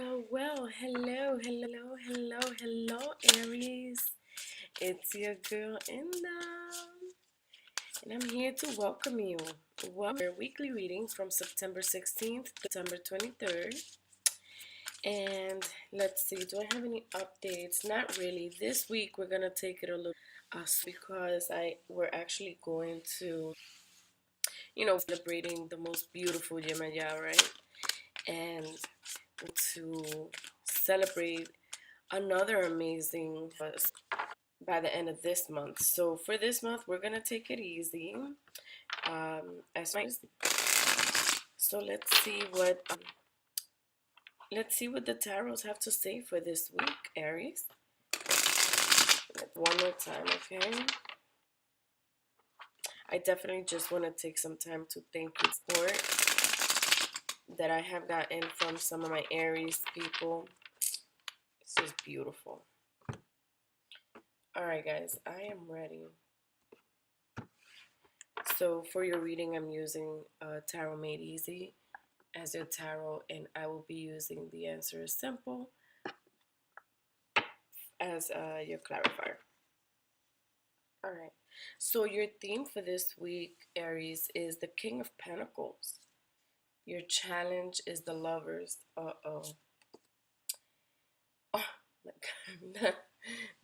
Hello, Aries. It's your girl Inda, and I'm here to welcome you. Welcome to your weekly reading from September 16th to September 23rd. And let's see, do I have any updates? Not really. This week we're gonna take it a little because we're actually going to, celebrating the most beautiful Yemaya, right? And to celebrate another amazing by the end of this month. So for this month, we're gonna take it easy. As so let's see what the tarots have to say for this week, Aries. One more time, okay? I definitely just want to take some time to thank you for support that I have gotten from some of my Aries people. It's just beautiful. All right, guys, I am ready. So for your reading, I'm using Tarot Made Easy as your tarot, and I will be using The Answer is Simple as your clarifier. All right. So your theme for this week, Aries, is the King of Pentacles. Your challenge is the Lovers. Uh-oh. Oh my God.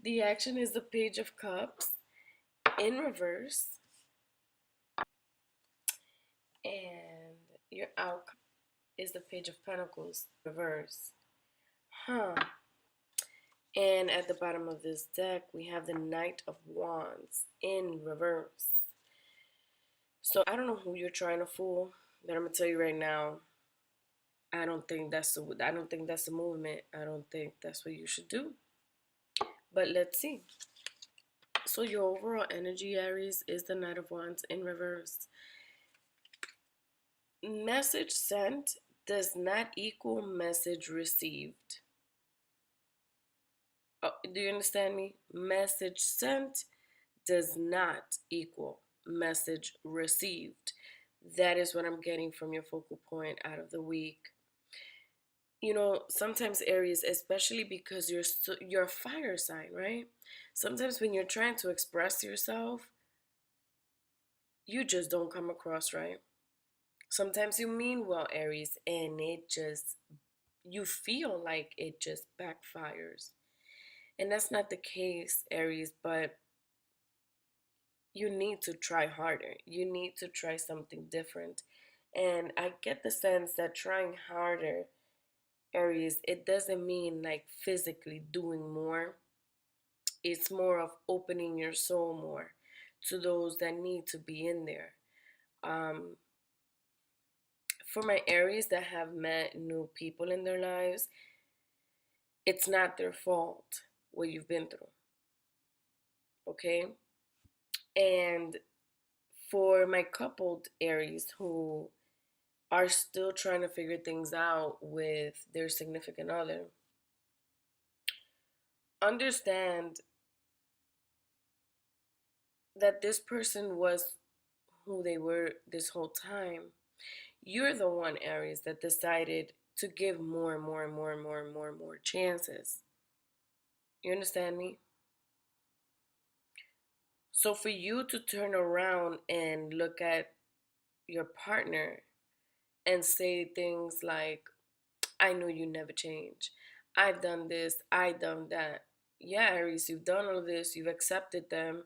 The action is the Page of Cups in reverse. And your outcome is the Page of Pentacles reverse. Huh. And at the bottom of this deck, we have the Knight of Wands in reverse. So I don't know who you're trying to fool, but I'm gonna tell you right now, I don't think that's the movement. I don't think that's what you should do. But let's see. So your overall energy, Aries, is the Knight of Wands in reverse. Message sent does not equal message received. Oh, do you understand me? Message sent does not equal message received. That is what I'm getting from your focal point out of the week. You know, sometimes Aries, especially because you're a fire sign, right? Sometimes when you're trying to express yourself, you just don't come across right. Sometimes you mean well, Aries, and you feel like it just backfires. And that's not the case, Aries, but you need to try harder. You need to try something different. And I get the sense that trying harder, Aries, it doesn't mean like physically doing more. It's more of opening your soul more to those that need to be in there. Um, for my Aries that have met new people in their lives, it's not their fault what you've been through. Okay? And for my coupled Aries who are still trying to figure things out with their significant other, understand that this person was who they were this whole time. You're the one, Aries, that decided to give more and more and more and more and more and more chances. You understand me? So for you to turn around and look at your partner and say things like, I know you never change. I've done this, I've done that. Yeah, Aries, you've done all this, you've accepted them,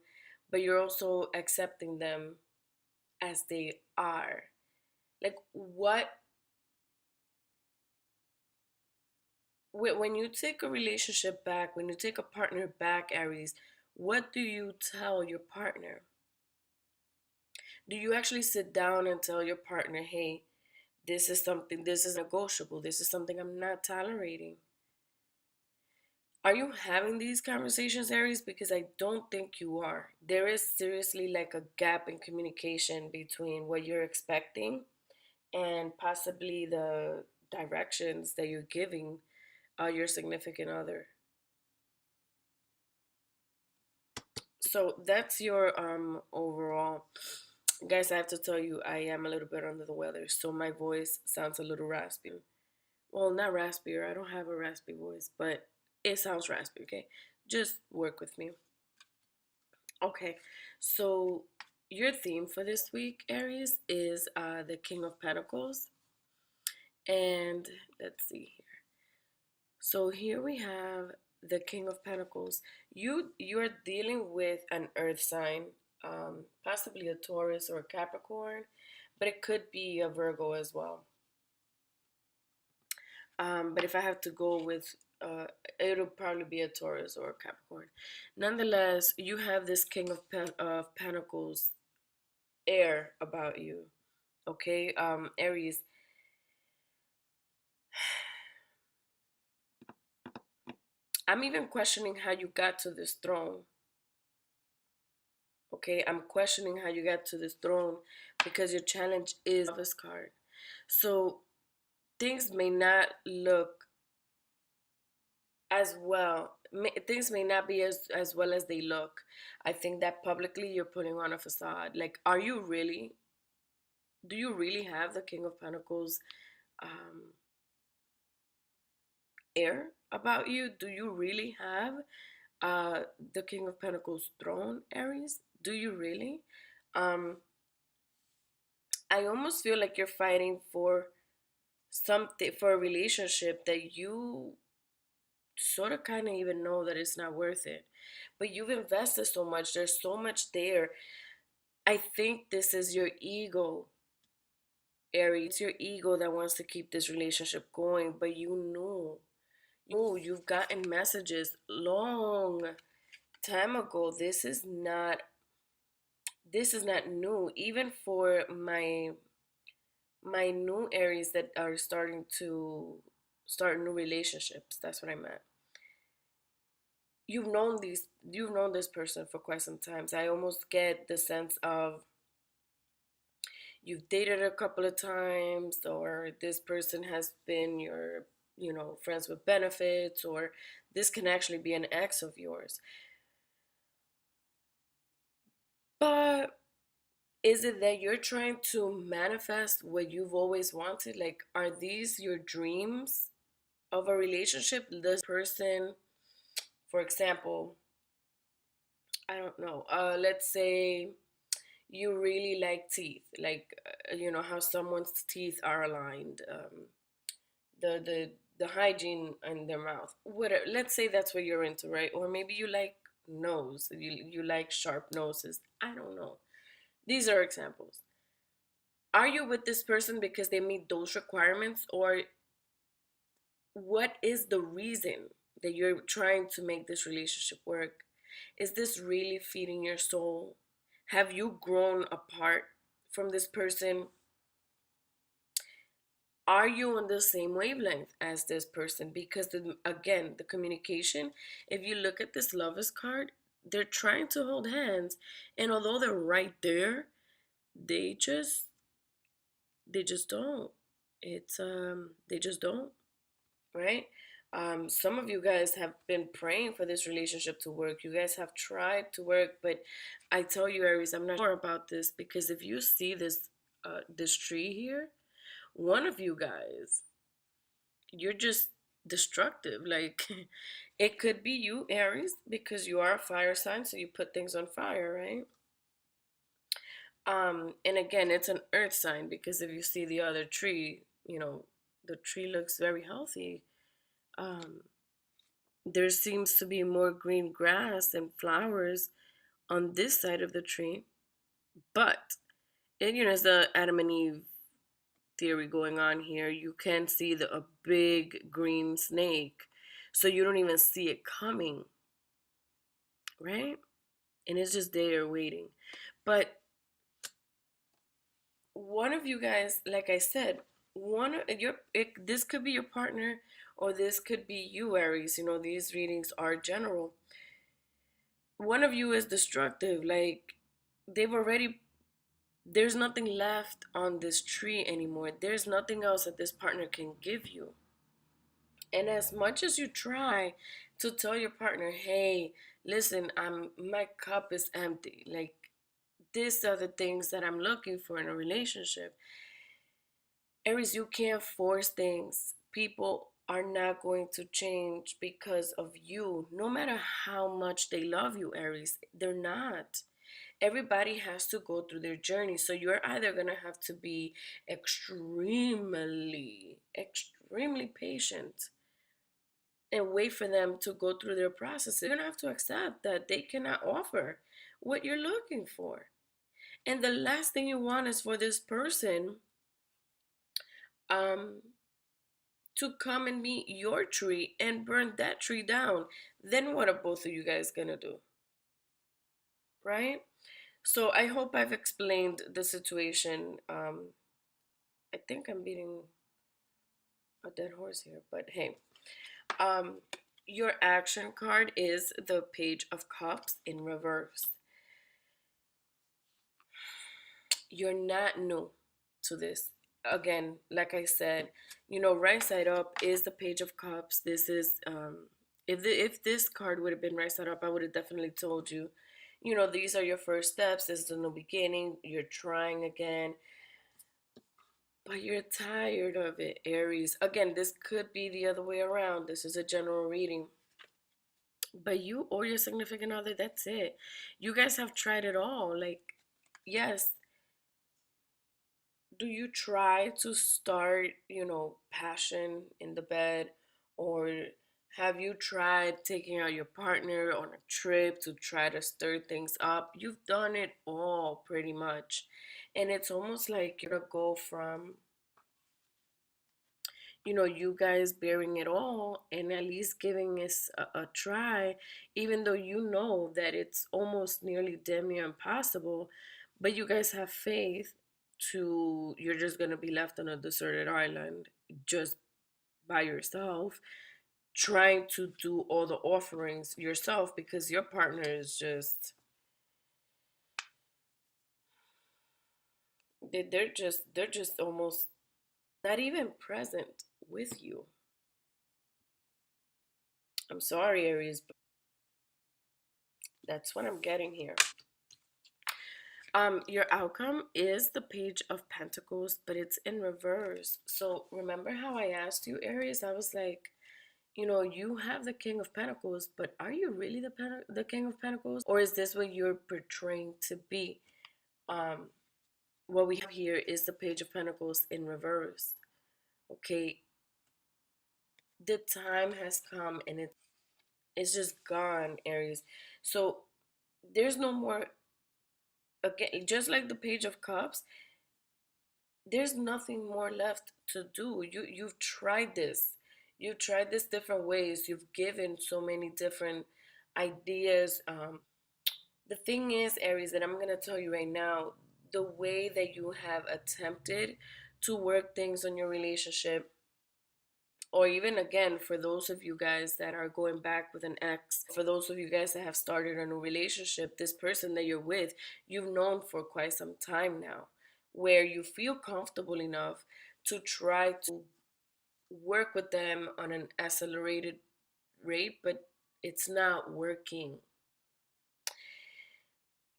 but you're also accepting them as they are. Like, when you take a relationship back, when you take a partner back, Aries, what do you tell your partner? Do you actually sit down and tell your partner, hey, this is negotiable, this is something I'm not tolerating? Are you having these conversations, Aries? Because I don't think you are. There is seriously like a gap in communication between what you're expecting and possibly the directions that you're giving your significant other. So that's your overall. Guys, I have to tell you, I am a little bit under the weather, so my voice sounds a little raspy. Well, not raspy, or I don't have a raspy voice, but it sounds raspy, okay? Just work with me. Okay, so your theme for this week, Aries, is the King of Pentacles. And let's see here. So here we have the King of Pentacles. You're dealing with an earth sign, possibly a Taurus or a Capricorn, but it could be a Virgo as well. But if I have to go with, it'll probably be a Taurus or a Capricorn. Nonetheless, you have this King of Pentacles air about you. Okay, Aries. I'm even questioning how you got to this throne. Okay, I'm questioning how you got to this throne because your challenge is this card. So things may not look as well. Things may not be as well as they look. I think that publicly you're putting on a facade. Like, are you really? Do you really have the King of Pentacles um, air about you? Do you really have uh, the King of Pentacles throne, Aries? Do you really? Um, I almost feel like you're fighting for something, for a relationship that you sort of kind of even know that it's not worth it. But you've invested so much, there's so much there. I think this is your ego, Aries. It's your ego that wants to keep this relationship going, but you've gotten messages long time ago. This is not new. Even for my new Aries that are starting to start new relationships. That's what I meant. You've known this person for quite some time. So I almost get the sense of you've dated a couple of times, or this person has been your, friends with benefits, or this can actually be an ex of yours. But is it that you're trying to manifest what you've always wanted? Like, are these your dreams of a relationship? This person, for example, I don't know. Let's say you really like teeth, like how someone's teeth are aligned, the hygiene in their mouth. Whatever. Let's say that's what you're into, right? Or maybe you like nose. You like sharp noses. I don't know. These are examples. Are you with this person because they meet those requirements, or what is the reason that you're trying to make this relationship work? Is this really feeding your soul? Have you grown apart from this person? Are you on the same wavelength as this person? Because again, the communication, if you look at this lovers card, they're trying to hold hands, and although they're right there, they just they just don't. They just don't. Right? Some of you guys have been praying for this relationship to work. You guys have tried to work, but I tell you, Aries, I'm not sure about this, because if you see this tree here, one of you guys, you're just destructive. Like, it could be you, Aries, because you are a fire sign, so you put things on fire, right? And again, it's an earth sign, because if you see the other tree, the tree looks very healthy. Um, there seems to be more green grass and flowers on this side of the tree, but it's the Adam and Eve theory going on here. You can see a big green snake, so you don't even see it coming, right? And it's just there waiting. But one of you guys, like I said, this could be your partner, or this could be you, Aries. These readings are general. One of you is destructive. Like, they've already there's nothing left on this tree anymore. There's nothing else that this partner can give you. And as much as you try to tell your partner, hey, listen, my cup is empty. Like, these are the things that I'm looking for in a relationship. Aries, you can't force things. people are not going to change because of you, no matter how much they love you, Aries. They're not. Everybody has to go through their journey. So you're either going to have to be extremely patient and wait for them to go through their process. You're going to have to accept that they cannot offer what you're looking for. And the last thing you want is for this person um, to come and meet your tree and burn that tree down. Then what are both of you guys going to do? Right? So I hope I've explained the situation. I think I'm beating a dead horse here, but hey, um, your action card is the Page of Cups in reverse. You're not new to this. Again, like I said, right side up is the Page of Cups. This is if this card would have been right side up, I would have definitely told you, these are your first steps. This is the new beginning. You're trying again. But you're tired of it, Aries. Again, this could be the other way around. This is a general reading. But you or your significant other, that's it. You guys have tried it all. Like, yes, do you try to start, passion in the bed? Or have you tried taking out your partner on a trip to try to stir things up? You've done it all pretty much. And it's almost like you're gonna go from you guys bearing it all and at least giving this a try, even though you know that it's almost nearly damn near impossible, but you guys have faith to you're just gonna be left on a deserted island just by yourself, trying to do all the offerings yourself because your partner is just they're just almost not even present with you. I'm sorry, Aries, but that's what I'm getting here. Your outcome is the Page of Pentacles, but it's in reverse. So remember how I asked you, Aries? I was like, you have the King of Pentacles, but are you really the King of Pentacles, or is this what you're portraying to be? Um, what we have here is the Page of Pentacles in reverse. Okay, the time has come, and it's just gone, Aries. So there's no more. Again, just like the Page of Cups, there's nothing more left to do. You've tried this. You've tried this different ways. You've given so many different ideas. The thing is, Aries, that I'm gonna tell you right now, the way that you have attempted to work things on your relationship, or even again for those of you guys that are going back with an ex, for those of you guys that have started a new relationship, this person that you're with, you've known for quite some time now, where you feel comfortable enough to try to work with them on an accelerated rate, but it's not working.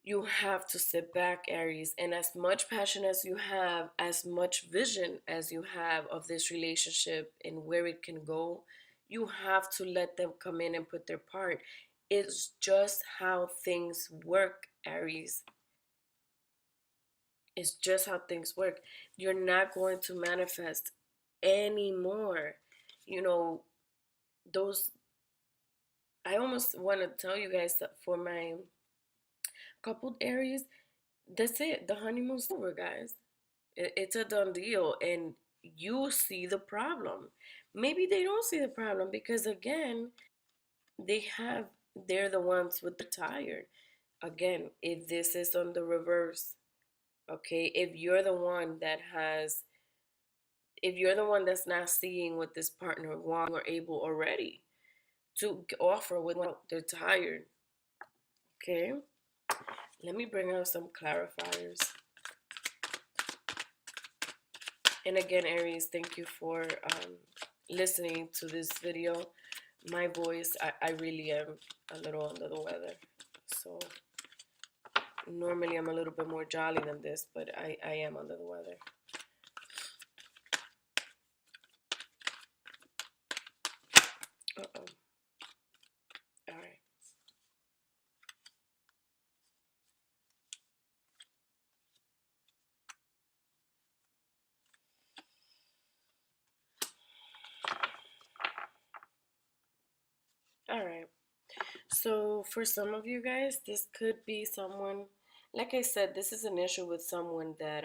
You have to sit back, Aries, and as much passion as you have, as much vision as you have of this relationship and where it can go, you have to let them come in and put their part. It's just how things work, Aries. It's just how things work. You're not going to manifest anymore. You know, those, I almost want to tell you guys that for my coupled Aries, that's it. The honeymoon's over, guys. It's a done deal, and you see the problem. Maybe they don't see the problem because again, they're the ones with the tired. Again, if this is on the reverse, okay, if you're the one that's not seeing what this partner wants or able already to offer without they're tired. Okay, let me bring out some clarifiers. And again, Aries, thank you for listening to this video. My voice, I really am a little under the weather. So normally I'm a little bit more jolly than this, but I am under the weather. So for some of you guys, this could be someone, like I said, this is an issue with someone that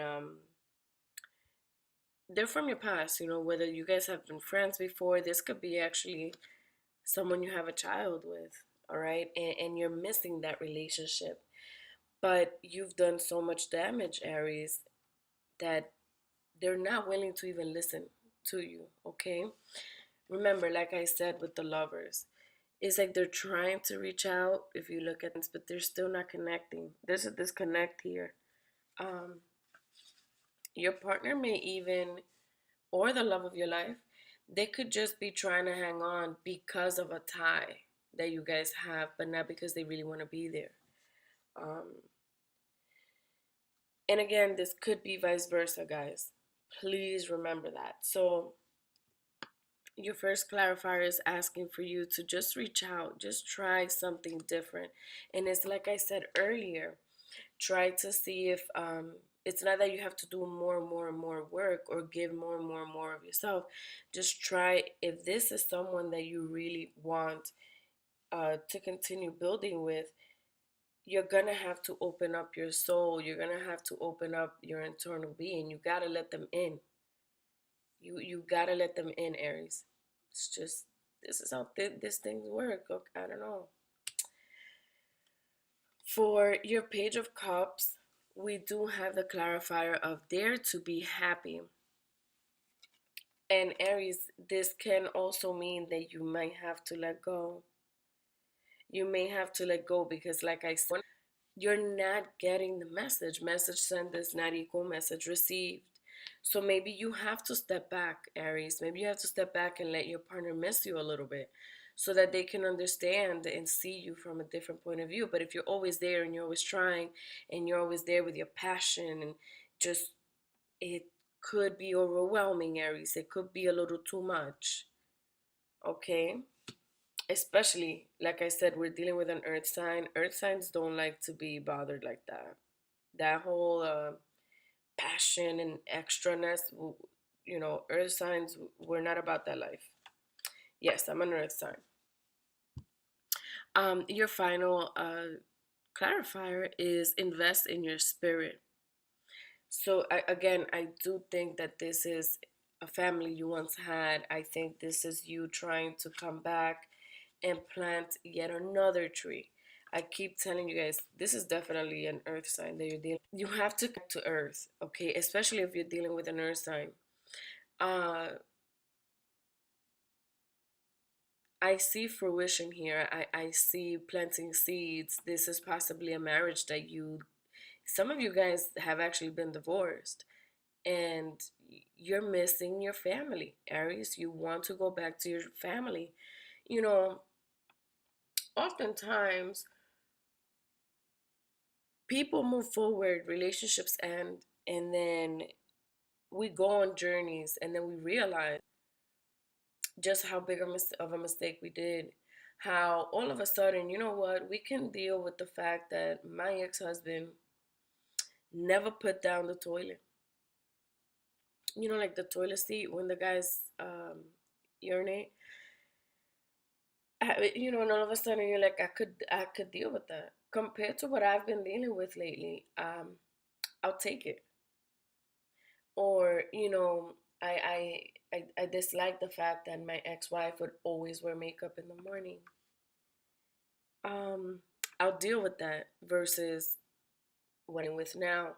they're from your past, whether you guys have been friends before, this could be actually someone you have a child with, all right? And you're missing that relationship. But you've done so much damage, Aries, that they're not willing to even listen to you, okay? Remember, like I said with the lovers, it's like they're trying to reach out if you look at this, but they're still not connecting. There's a disconnect here. Um, your partner may even, or the love of your life, they could just be trying to hang on because of a tie that you guys have, but not because they really want to be there. Um, and again, this could be vice versa, guys. Please remember that. So, your first clarifier is asking for you to just reach out, just try something different. And it's like I said earlier, try to see if it's not that you have to do more and more and more work or give more and more and more of yourself. Just try if this is someone that you really want to continue building with. You're gonna have to open up your soul. You're gonna have to open up your internal being. You gotta let them in. You gotta let them in, Aries. It's just this is how this things work. Okay, I don't know. For your Page of Cups, we do have the clarifier of dare to be happy. And Aries, this can also mean that you might have to let go. You may have to let go because, like I said, you're not getting the message. Message sent does not equal message received. So maybe you have to step back, Aries. Maybe you have to step back and let your partner miss you a little bit so that they can understand and see you from a different point of view. But if you're always there and you're always trying and you're always there with your passion and just it could be overwhelming, Aries. It could be a little too much. Okay? Especially, like I said, we're dealing with an earth sign. Earth signs don't like to be bothered like that. That whole passion and extraness, earth signs, we're not about that life. Yes, I'm an earth sign. Your final clarifier is invest in your spirit. So again, I do think that this is a family you once had. I think this is you trying to come back and plant yet another tree. I keep telling you guys, this is definitely an earth sign that you're dealing. You have to connect to earth, okay? Especially if you're dealing with an earth sign. Uh, I see fruition here. I see planting seeds. This is possibly a marriage that some of you guys have actually been divorced and you're missing your family, Aries. You want to go back to your family. You know, oftentimes people move forward, relationships end, and then we go on journeys, and then we realize just how big of a mistake we did. How all of a sudden, you know what, we can deal with the fact that my ex husband never put down the toilet. Like the toilet seat when the guys urinate. And all of a sudden you're like, I could deal with that compared to what I've been dealing with lately. I'll take it. Or I dislike the fact that my ex-wife would always wear makeup in the morning. Um, I'll deal with that versus what I'm with now.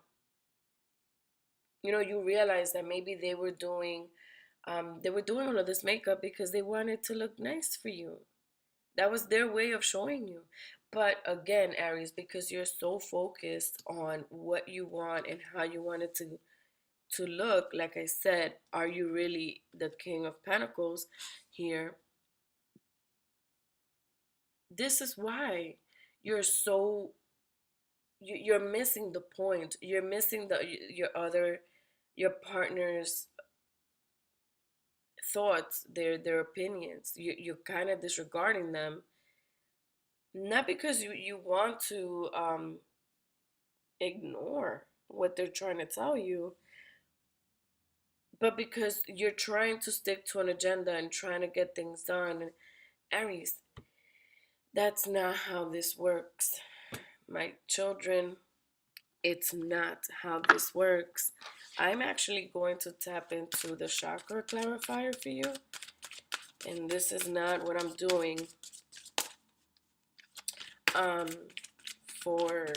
You realize that maybe they were doing all of this makeup because they wanted to look nice for you. That was their way of showing you. But again, Aries, because you're so focused on what you want and how you want it to look, like I said, are you really the King of Pentacles here? This is why you're so you're missing the point. You're missing your partner's thoughts, their opinions. You're kind of disregarding them, not because you want to ignore what they're trying to tell you, but because you're trying to stick to an agenda and trying to get things done. And Aries, That's not how this works, my children. It's not how this works. I'm actually going to tap into the chakra clarifier for you, and this is not what I'm doing um for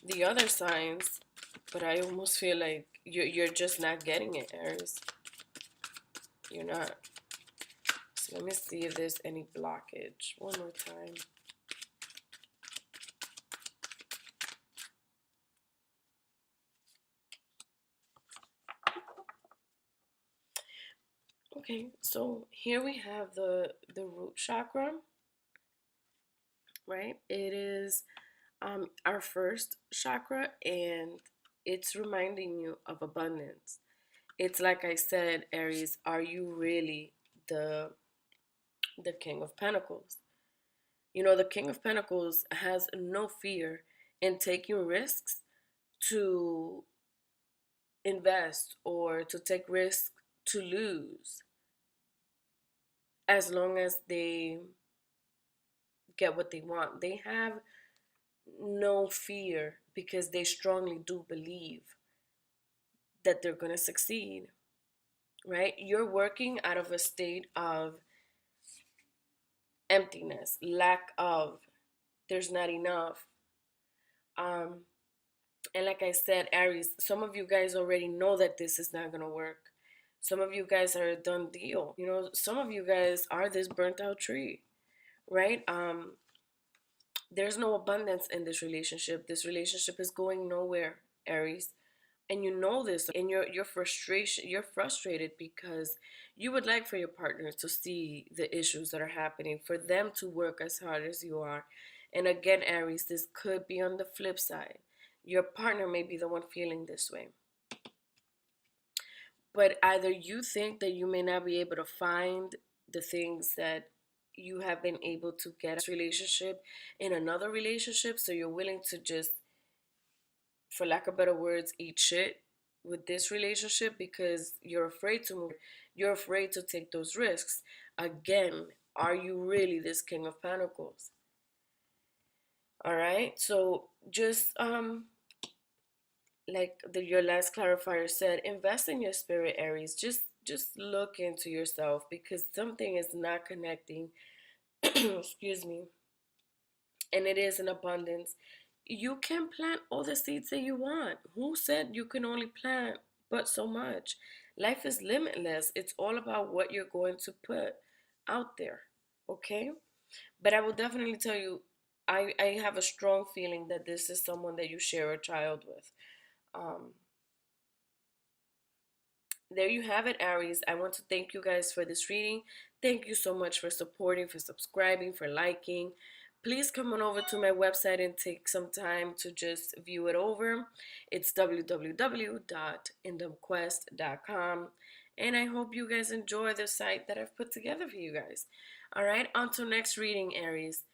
the other signs, but I almost feel like you're just not getting it, Aries. You're not. So let me see if there's any blockage. One more time. Okay, so here we have the root chakra, right? It is our first chakra, and it's reminding you of abundance. It's like I said, Aries, are you really the the King of Pentacles? You know, the King of Pentacles has no fear in taking risks to invest or to take risks to lose, as long as they get what they want. They have no fear because they strongly do believe that they're going to succeed, right? You're working out of a state of emptiness, lack of, there's not enough. Um, and like I said, Aries, some of you guys already know that this is not going to work. Some of you guys are a done deal. You know, some of you guys are this burnt out tree, right? There's no abundance in this relationship. This relationship is going nowhere, Aries. And you know this, and you're frustrated because you would like for your partner to see the issues that are happening, for them to work as hard as you are. And again, Aries, this could be on the flip side. Your partner may be the one feeling this way. But either you think that you may not be able to find the things that you have been able to get relationship in another relationship, so you're willing to just, for lack of better words, eat shit with this relationship because you're afraid to move, you're afraid to take those risks. Again, are you really this King of Pentacles? All right, so just like your last clarifier said, invest in your spirit, Aries. Just look into yourself, because something is not connecting. Excuse me. And it is in abundance. You can plant all the seeds that you want. Who said you can only plant but so much? Life is limitless. It's all about what you're going to put out there. Okay? But I will definitely tell you, I have a strong feeling that this is someone that you share a child with. Um, there you have it, Aries. I want to thank you guys for this reading. Thank you so much for supporting, for subscribing, for liking. Please come on over to my website and take some time to just view it over. It's www.indumquest.com. And I hope you guys enjoy the site that I've put together for you guys. All right, until next reading, Aries.